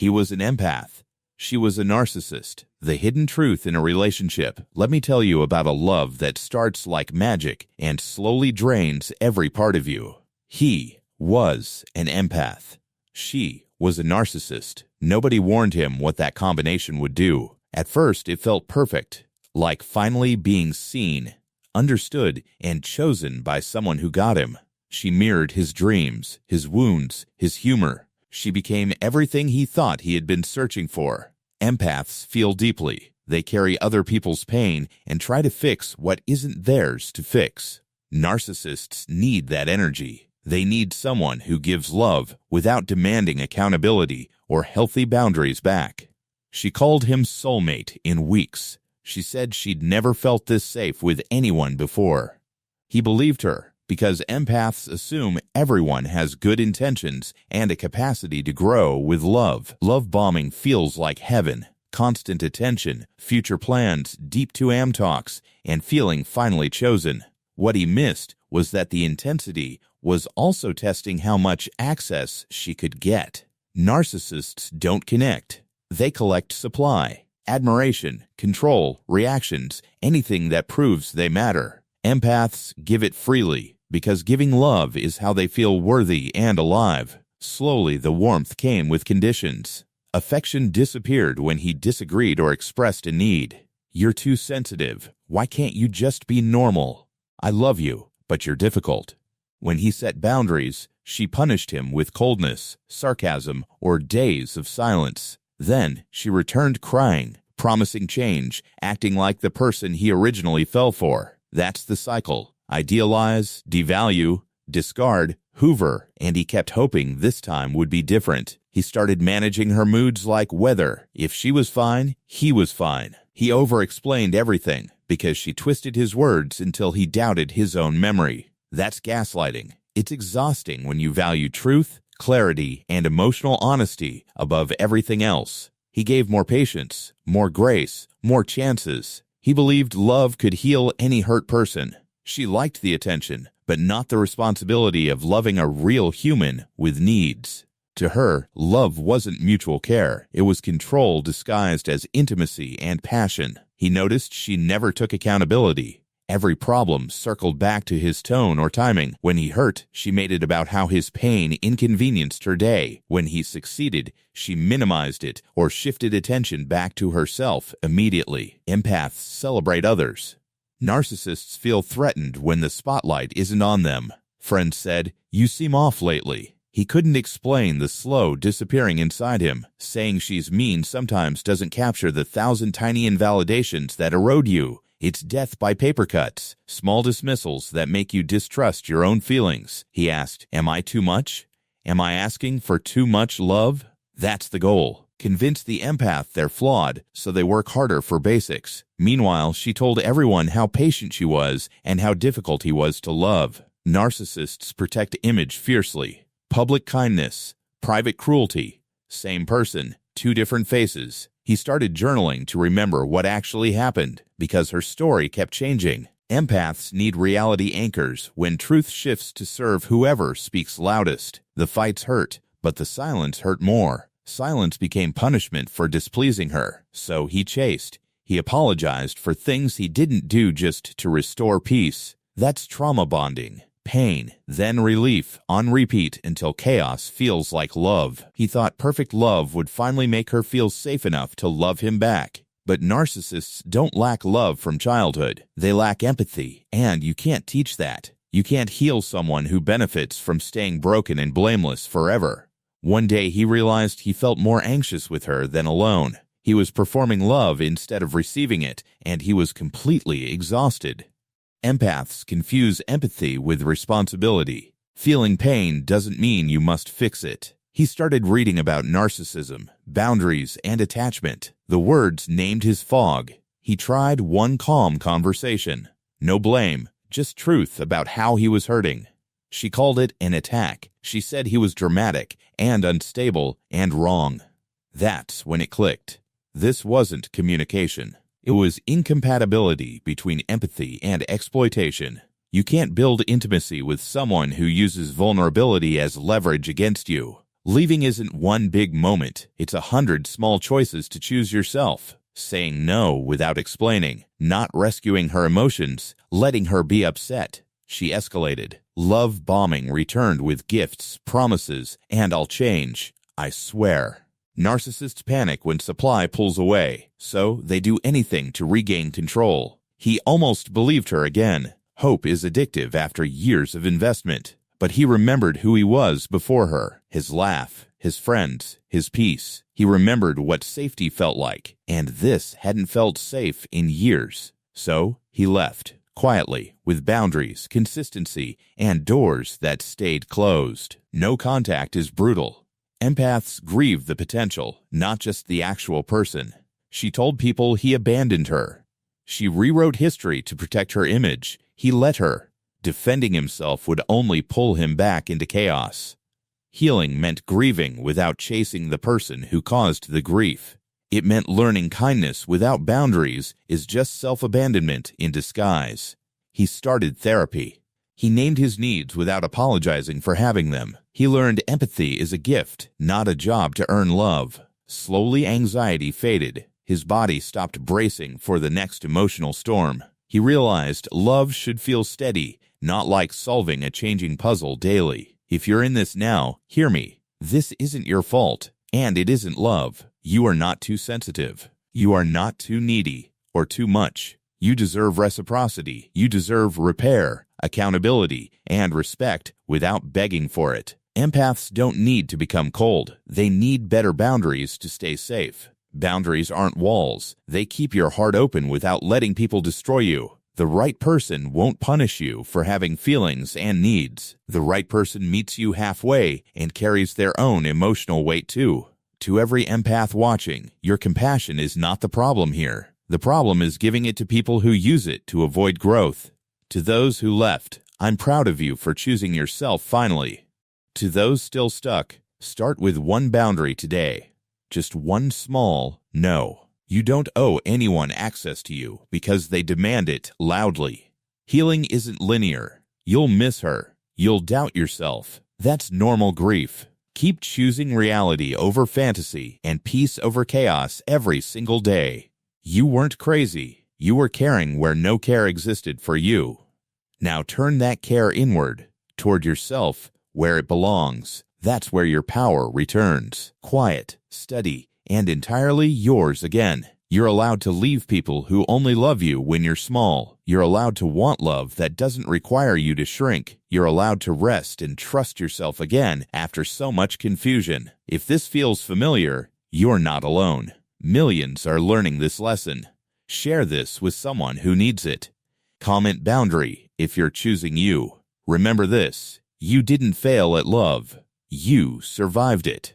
He was an empath. She was a narcissist. The hidden truth in a relationship. Let me tell you about a love that starts like magic and slowly drains every part of you. He was an empath. She was a narcissist. Nobody warned him what that combination would do. At first, it felt perfect, like finally being seen, understood, and chosen by someone who got him. She mirrored his dreams, his wounds, his humor. She became everything he thought he had been searching for. Empaths feel deeply. They carry other people's pain and try to fix what isn't theirs to fix. Narcissists need that energy. They need someone who gives love without demanding accountability or healthy boundaries back. She called him soulmate in weeks. She said she'd never felt this safe with anyone before. He believed her because empaths assume everyone has good intentions and a capacity to grow with love. Love bombing feels like heaven. Constant attention, future plans, deep 2am talks, and feeling finally chosen. What he missed was that the intensity was also testing how much access she could get. Narcissists don't connect. They collect supply, admiration, control, reactions, anything that proves they matter. Empaths give it freely because giving love is how they feel worthy and alive. Slowly, the warmth came with conditions. Affection disappeared when he disagreed or expressed a need. You're too sensitive. Why can't you just be normal? I love you, but you're difficult. When he set boundaries, she punished him with coldness, sarcasm, or days of silence. Then she returned crying, promising change, acting like the person he originally fell for. That's the cycle. Idealize, devalue, discard, hoover, and he kept hoping this time would be different. He started managing her moods like weather. If she was fine, he was fine. He over-explained everything because she twisted his words until he doubted his own memory. That's gaslighting. It's exhausting when you value truth, clarity, and emotional honesty above everything else. He gave more patience, more grace, more chances. He believed love could heal any hurt person. She liked the attention, but not the responsibility of loving a real human with needs. To her, love wasn't mutual care. It was control disguised as intimacy and passion. He noticed she never took accountability. Every problem circled back to his tone or timing. When he hurt, she made it about how his pain inconvenienced her day. When he succeeded, she minimized it or shifted attention back to herself immediately. Empaths celebrate others. Narcissists feel threatened when the spotlight isn't on them. Friends said, "You seem off lately." He couldn't explain the slow disappearing inside him. Saying she's mean sometimes doesn't capture the 1,000 tiny invalidations that erode you. It's death by paper cuts, small dismissals that make you distrust your own feelings. He asked, "Am I too much? Am I asking for too much love?" That's the goal. Convince the empath they're flawed, so they work harder for basics. Meanwhile, she told everyone how patient she was and how difficult he was to love. Narcissists protect image fiercely. Public kindness, private cruelty. Same person, two different faces. He started journaling to remember what actually happened because her story kept changing. Empaths need reality anchors when truth shifts to serve whoever speaks loudest. The fights hurt, but the silence hurt more. Silence became punishment for displeasing her, so he chased. He apologized for things he didn't do just to restore peace. That's trauma bonding. Pain, then relief, on repeat until chaos feels like love. He thought perfect love would finally make her feel safe enough to love him back. But narcissists don't lack love from childhood. They lack empathy, and you can't teach that. You can't heal someone who benefits from staying broken and blameless forever. One day he realized he felt more anxious with her than alone. He was performing love instead of receiving it, and he was completely exhausted. Empaths confuse empathy with responsibility. Feeling pain doesn't mean you must fix it. He started reading about narcissism, boundaries, and attachment. The words named his fog. He tried one calm conversation. No blame, just truth about how he was hurting. She called it an attack. She said he was dramatic and unstable and wrong. That's when it clicked. This wasn't communication. It was incompatibility between empathy and exploitation. You can't build intimacy with someone who uses vulnerability as leverage against you. Leaving isn't one big moment, it's 100 small choices to choose yourself. Saying no without explaining, not rescuing her emotions, letting her be upset. She escalated. Love bombing returned with gifts, promises, and I'll change. I swear. Narcissists panic when supply pulls away, so they do anything to regain control. He almost believed her again. Hope is addictive after years of investment. But he remembered who he was before her, his laugh, his friends, his peace. He remembered what safety felt like, and this hadn't felt safe in years. So he left, quietly, with boundaries, consistency, and doors that stayed closed. No contact is brutal. Empaths grieve the potential, not just the actual person. She told people he abandoned her. She rewrote history to protect her image. He let her. Defending himself would only pull him back into chaos. Healing meant grieving without chasing the person who caused the grief. It meant learning kindness without boundaries is just self-abandonment in disguise. He started therapy. He named his needs without apologizing for having them. He learned empathy is a gift, not a job to earn love. Slowly, anxiety faded. His body stopped bracing for the next emotional storm. He realized love should feel steady, not like solving a changing puzzle daily. If you're in this now, hear me. This isn't your fault, and it isn't love. You are not too sensitive. You are not too needy or too much. You deserve reciprocity. You deserve repair, accountability, and respect without begging for it. Empaths don't need to become cold. They need better boundaries to stay safe. Boundaries aren't walls. They keep your heart open without letting people destroy you. The right person won't punish you for having feelings and needs. The right person meets you halfway and carries their own emotional weight too. To every empath watching, your compassion is not the problem here. The problem is giving it to people who use it to avoid growth. To those who left, I'm proud of you for choosing yourself finally. To those still stuck, start with one boundary today. Just one small no. You don't owe anyone access to you because they demand it loudly. Healing isn't linear. You'll miss her. You'll doubt yourself. That's normal grief. Keep choosing reality over fantasy and peace over chaos every single day. You weren't crazy. You were caring where no care existed for you. Now turn that care inward, toward yourself, where it belongs. That's where your power returns. Quiet, steady, and entirely yours again. You're allowed to leave people who only love you when you're small. You're allowed to want love that doesn't require you to shrink. You're allowed to rest and trust yourself again after so much confusion. If this feels familiar, you're not alone. Millions are learning this lesson. Share this with someone who needs it. Comment boundary if you're choosing you. Remember this, you didn't fail at love. You survived it.